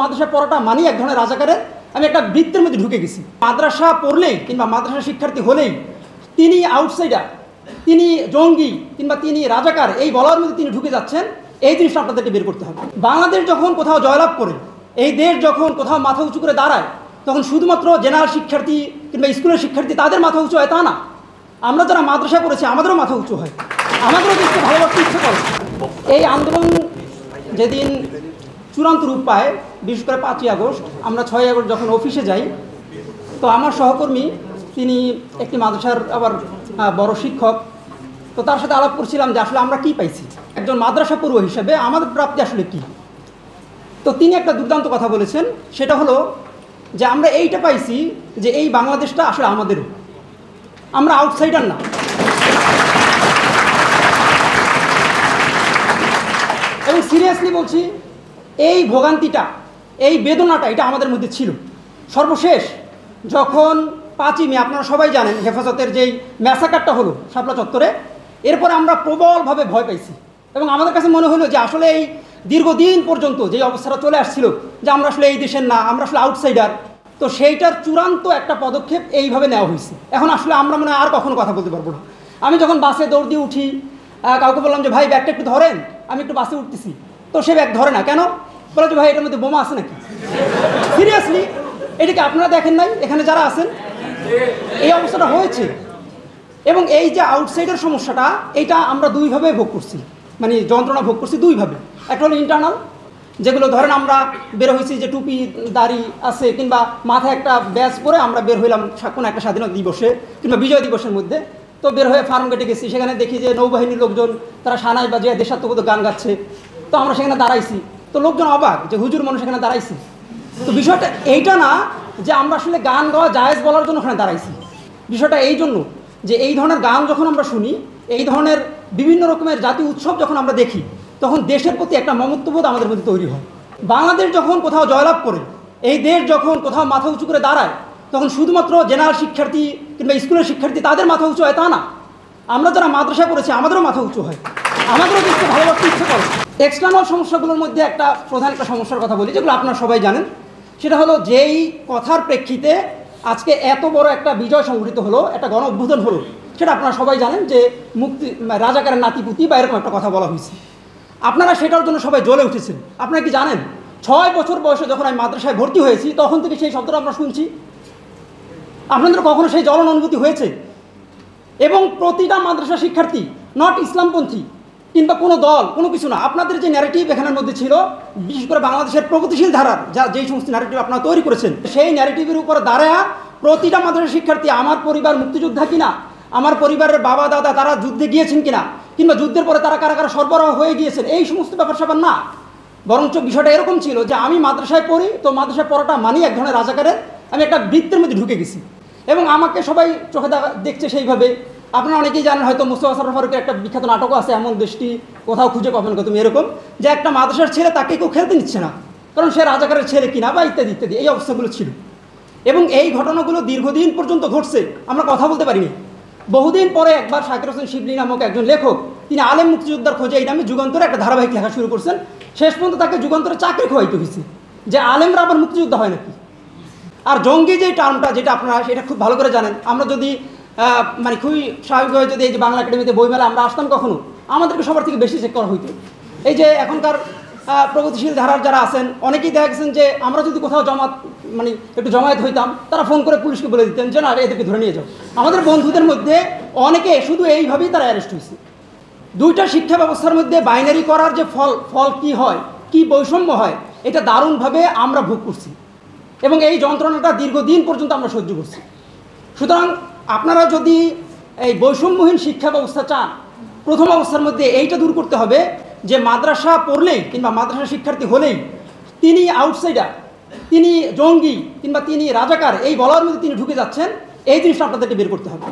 মাদ্রাসা পড়াটা মানি এক ধরনের রাজাকারের আমি একটা বৃত্তের মধ্যে ঢুকে গেছি। মাদ্রাসা পড়লেই কিংবা মাদ্রাসা শিক্ষার্থী হলেই তিনি আউটসাইডার, তিনি জঙ্গি কিংবা তিনি রাজাকার এই বলার মধ্যে তিনি ঢুকে যাচ্ছেন, এই জিনিসটা আপনাদেরকে বের করতে হবে। বাংলাদেশ যখন কোথাও জয়লাভ করে, এই দেশ যখন কোথাও মাথা উঁচু করে দাঁড়ায়, তখন শুধুমাত্র জেনারেল শিক্ষার্থী কিংবা স্কুলের শিক্ষার্থী তাদের মাথা উঁচু হয় তা না, আমরা যারা মাদ্রাসায় পড়েছি আমাদেরও মাথা উঁচু হয়, আমাদেরও দেশকে ভালোবাসতে ইচ্ছে করে। এই আন্দোলন যেদিন চূড়ান্ত রূপ পায়, বিশেষ করে 5ই আগস্ট, আমরা 6ই আগস্ট যখন অফিসে যাই, তো আমার সহকর্মী তিনি একটি মাদ্রাসার আবার বড় শিক্ষক, তো তার সাথে আলাপ করছিলাম যে আসলে আমরা কি পাইছি একজন মাদ্রাসা পড়ুয়া হিসেবে, আমাদের প্রাপ্তি আসলে কি। তো তিনি একটা দুর্দান্ত কথা বলেছেন, সেটা হলো যে আমরা এইটা পাইছি যে এই বাংলাদেশটা আসলে আমাদেরও, আমরা আউটসাইডার না। এবং সিরিয়াসলি বলছি, এই ভোগান্তিটা, এই বেদনাটা এটা আমাদের মধ্যে ছিল। সর্বশেষ যখন 5ই মে আপনারা সবাই জানেন হেফাজতের যেই ম্যাসাকারটা হলো শাপলা চত্বরে, এরপরে আমরা প্রবলভাবে ভয় পাইছি এবং আমাদের কাছে মনে হলো যে আসলে এই দীর্ঘদিন পর্যন্ত যে অবস্থাটা চলে আসছিল যে আমরা আসলে এই দেশের না, আমরা আসলে আউটসাইডার, তো সেইটার চূড়ান্ত একটা পদক্ষেপ এইভাবে নেওয়া হয়েছে। এখন আসলে আমরা মনে হয় আর কখনো কথা বলতে পারবো না। আমি যখন বাসে দৌড় দিয়ে উঠি, কাউকে বললাম যে ভাই ব্যাগটা একটু ধরেন, আমি একটু বাসে উঠতেছি, তো সে ব্যাগ ধরে না। কেন? বলে যে ভাই এটার মধ্যে বোমা আছে নাকি। সিরিয়াসলি, এটাকে আপনারা দেখেন নাই এখানে যারা আছেন? এই অবস্থাটা হয়েছে। এবং এই যে আউটসাইডের সমস্যাটা, এটা আমরা দুইভাবে ভোগ করছি, মানে যন্ত্রণা ভোগ করছি দুইভাবে। একটা হলো ইন্টারনাল, যেগুলো ধরেন আমরা বের হয়েছি যে টুপি দাড়ি আছে কিংবা মাথায় একটা ব্যাজ পরে আমরা বের হইলাম কোনো একটা স্বাধীনতা দিবসে কিংবা বিজয় দিবসের মধ্যে, তো বের হয়ে ফার্ম গেটে গেছি, সেখানে দেখি যে নৌবাহিনীর লোকজন তারা সানাই বাজিয়ে দেশাত্মবোধক গান গাচ্ছে, তো আমরা সেখানে দাঁড়াইছি, তো লোকজন অবাক যে হুজুর মানুষ সেখানে দাঁড়াইছি। তো বিষয়টা এইটা না যে আমরা আসলে গান গাওয়া জায়েজ বলার জন্য ওখানে দাঁড়াইছি, বিষয়টা এই জন্য যে এই ধরনের গান যখন আমরা শুনি, এই ধরনের বিভিন্ন রকমের জাতীয় উৎসব যখন আমরা দেখি, তখন দেশের প্রতি একটা মমত্ববোধ আমাদের মধ্যে তৈরি হয়। বাংলাদেশ যখন কোথাও জয়লাভ করে, এই দেশ যখন কোথাও মাথা উঁচু করে দাঁড়ায়, তখন শুধুমাত্র জেনারেল শিক্ষার্থী কিংবা স্কুলের শিক্ষার্থী তাদের মাথা উঁচু হয় তা না, আমরা যারা মাদ্রাসায় পড়েছি আমাদেরও মাথা উঁচু হয়, আমাদেরও দেশকে ভালোবাসতে ইচ্ছে করে। এক্সটার্নাল সমস্যাগুলোর মধ্যে একটা প্রধান একটা সমস্যার কথা বলি, যেগুলো আপনারা সবাই জানেন, সেটা হলো যেই কথার প্রেক্ষিতে আজকে এত বড় একটা বিজয় সংঘটিত হলো, একটা গণ অভ্যুত্থান হলো, সেটা আপনারা সবাই জানেন যে মুক্তি রাজাকারের নাতিপুতি বা এরকম একটা কথা বলা হয়েছে। আপনারা সেটার জন্য সবাই জ্বলে উঠেছেন। আপনারা কি জানেন 6 বছর বয়সে যখন আমি মাদ্রাসায় ভর্তি হয়েছি, তখন থেকে সেই শব্দটা আমরা শুনছি। আপনাদের কখনো সেই জ্বলন অনুভূতি হয়েছে? এবং প্রতিটা মাদ্রাসা শিক্ষার্থী, নট ইসলামপন্থী কিংবা কোনো দল, কোনো কিছু না, আপনাদের যে ন্যারেটিভ এখানের মধ্যে ছিল, বিশেষ করে বাংলাদেশের প্রগতিশীল ধারার যেই সমস্ত ন্যারেটিভ আপনারা তৈরি করেছেন, সেই ন্যারেটিভের উপর দাঁড়ায় প্রতিটা মাদ্রাসা শিক্ষার্থী আমার পরিবার মুক্তিযোদ্ধা কিনা, আমার পরিবারের বাবা দাদা তারা যুদ্ধে গিয়েছেন কিনা, কিংবা যুদ্ধের পরে তারা কারা কারা সরবরাহ হয়ে গিয়েছেন, এই সমস্ত ব্যাপার স্যাপার না। বরঞ্চ বিষয়টা এরকম ছিল যে আমি মাদ্রাসায় পড়ি, তো মাদ্রাসায় পড়াটা মানি এক ধরনের রাজাকারের আমি একটা বৃত্তের মধ্যে ঢুকে গেছি এবং আমাকে সবাই চোখে দেখছে সেইভাবে। আপনারা অনেকেই জানেন হয়তো, মুস্তাফা সরোয়ার ফারুকের একটা বিখ্যাত নাটকও আছে, এমন দেশটি কোথাও খুঁজে পাবেন তুমি, এরকম যে একটা মাদ্রাসার ছেলে তাকে কেউ খেলতে নিচ্ছে না, কারণ সে রাজাকারের ছেলে কিনা বা ইত্যাদি ইত্যাদি, এই অবস্থাগুলো ছিল। এবং এই ঘটনাগুলো দীর্ঘদিন পর্যন্ত ঘটছে, আমরা কথা বলতে পারিনি। বহুদিন পরে একবার শাকির হোসেন শিবলি নামক একজন লেখক, তিনি আলেম মুক্তিযোদ্ধার খোঁজে এই নামে যুগান্তরে একটা ধারাবাহিক লেখা শুরু করছেন। শেষ পর্যন্ত তাকে যুগান্তরে চাকরি খোয়াইতে হয়েছে, যে আলেমরা আবার মুক্তিযোদ্ধা হয় নাকি। আর জঙ্গি যে টার্মটা, যেটা আপনারা সেটা খুব ভালো করে জানেন, আমরা যদি মানে খুবই স্বাভাবিকভাবে যদি এই যে বাংলা একাডেমিতে বইমেলা আমরা আসতাম কখনো, আমাদেরকে সবার থেকে বেশি চেক করা হইতো। এই যে এখনকার প্রগতিশীল ধারার যারা আছেন, অনেকেই দেখা গেছেন যে আমরা যদি কোথাও মানে একটু জমায়েত হইতাম, তারা ফোন করে পুলিশকে বলে দিতেন যে না এদেরকে ধরে নিয়ে যাও। আমাদের বন্ধুদের মধ্যে অনেকে শুধু এইভাবেই তারা অ্যারেস্ট হয়েছে। দুইটা শিক্ষা ব্যবস্থার মধ্যে বাইনারি করার যে ফল কি হয়, কি বৈষম্য হয়, এটা দারুণভাবে আমরা ভোগ করছি এবং এই যন্ত্রণাটা দীর্ঘদিন পর্যন্ত আমরা সহ্য করছি। সুতরাং আপনারা যদি এই বৈষম্যহীন শিক্ষা ব্যবস্থা চান, প্রথম অবস্থার মধ্যে এইটা দূর করতে হবে যে মাদ্রাসা পড়লেই কিংবা মাদ্রাসা শিক্ষার্থী হলেই তিনি আউটসাইডার, তিনি জঙ্গি কিংবা তিনি রাজাকার এই বলার মধ্যে তিনি ঢুকে যাচ্ছেন, এই জিনিসটা আপনাদেরকে বের করতে হবে।